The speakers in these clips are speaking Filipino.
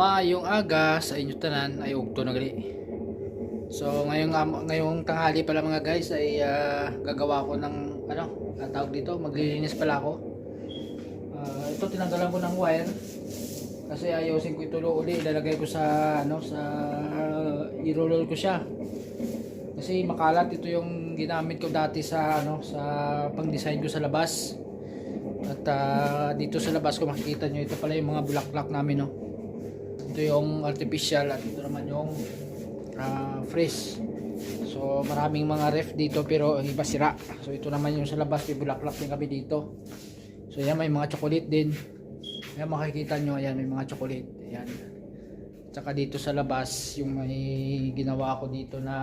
Maayong aga sa inyo tanan ay ugto na gali. So ngayong tanghali pala mga guys ay gagawa ko ng tawag dito, maglilinis pala ako. Ito tinanggalan ko ng wire kasi ayusin ko ito uli, ilalagay ko sa i-roll ko siya. Kasi makalat ito yung ginamit ko dati sa sa pang-design ko sa labas. At dito sa labas ko makikita nyo, ito pala yung mga bulaklak namin, no. Ito yung artificial at ito naman yung fresh. So maraming mga ref dito pero ang iba sira. So ito naman yung sa labas, may bulaklak din kami dito. So yan, may mga chocolate din. Ayan, makikita nyo, ayan, may mga chocolate. Ayan. Tsaka dito sa labas, yung may ginawa ko dito na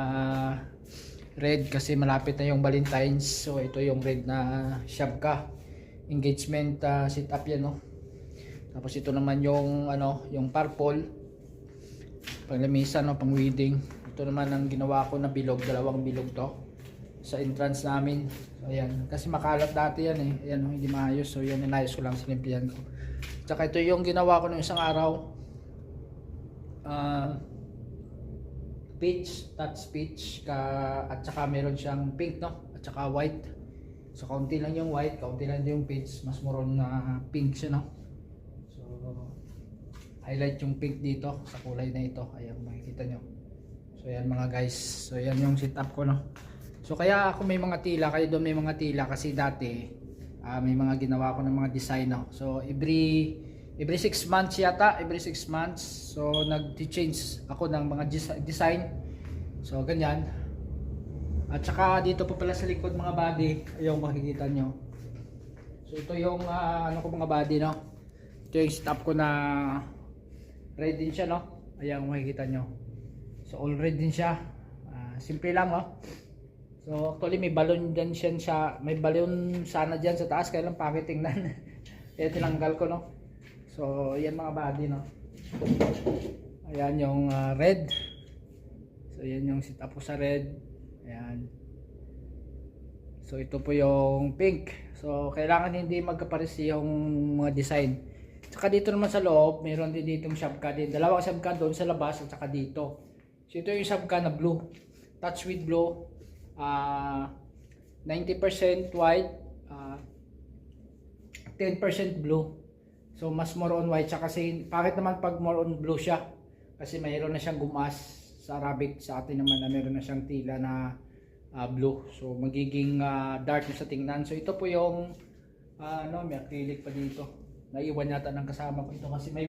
red kasi malapit na yung Valentine's. So ito yung red na shabka engagement setup yan, no. Tapos ito naman yung yung purple panglamisan, no, pang wedding. Ito naman ang ginawa ko na bilog, dalawang bilog to sa entrance namin. So ayan, kasi makalat dati yan eh. Ayan, no, hindi maayos. So yan, inayos ko lang, sinimplihan ko. Tsaka ito yung ginawa ko ng isang araw, peach, touch peach at saka meron siyang pink, no, at saka white. So kaunti lang yung white, kaunti lang yung peach, mas moron na pink siya, no. Highlight yung pink dito sa kulay na ito. Ayan, makikita nyo. So yan mga guys, so yan yung setup ko, no. So kaya ako may mga tila, kayo doon may mga tila kasi dati may mga ginawa ko ng mga design, no. So every 6 months yata, every 6 months, so nag-change ako ng mga design. So ganyan. At saka dito pa pala sa likod mga body, ayun makikita nyo. So ito yung ko mga body, no. Ito yung setup ko na red din siya, no. Ayan, makikita nyo. So all red din siya. Simple lang, no. So actually may balon dyan siya. May balon sana dyan sa taas, kaya lang pangit tingnan. Kaya tinanggal ko, no. So ayan mga body, no. Ayan yung red. So ayan yung setup ko sa red. Ayan. So ito po yung pink. So kailangan hindi magkapares yung mga design. Saka dito naman sa loob, mayroon din ditong shabka din. Dalawang shabka doon sa labas at saka dito. So ito yung shabka na blue. Touch with blue. 90% white, 10% blue. So mas more on white siya kasi bakit naman pag more on blue siya? Kasi mayroon na siyang gumas sa Arabic, sa atin naman na mayroon na siyang tila na blue. So magiging dark sa tingnan. So ito po yung may acrylic pa dito. Naiwan yata ng kasama ko ito kasi may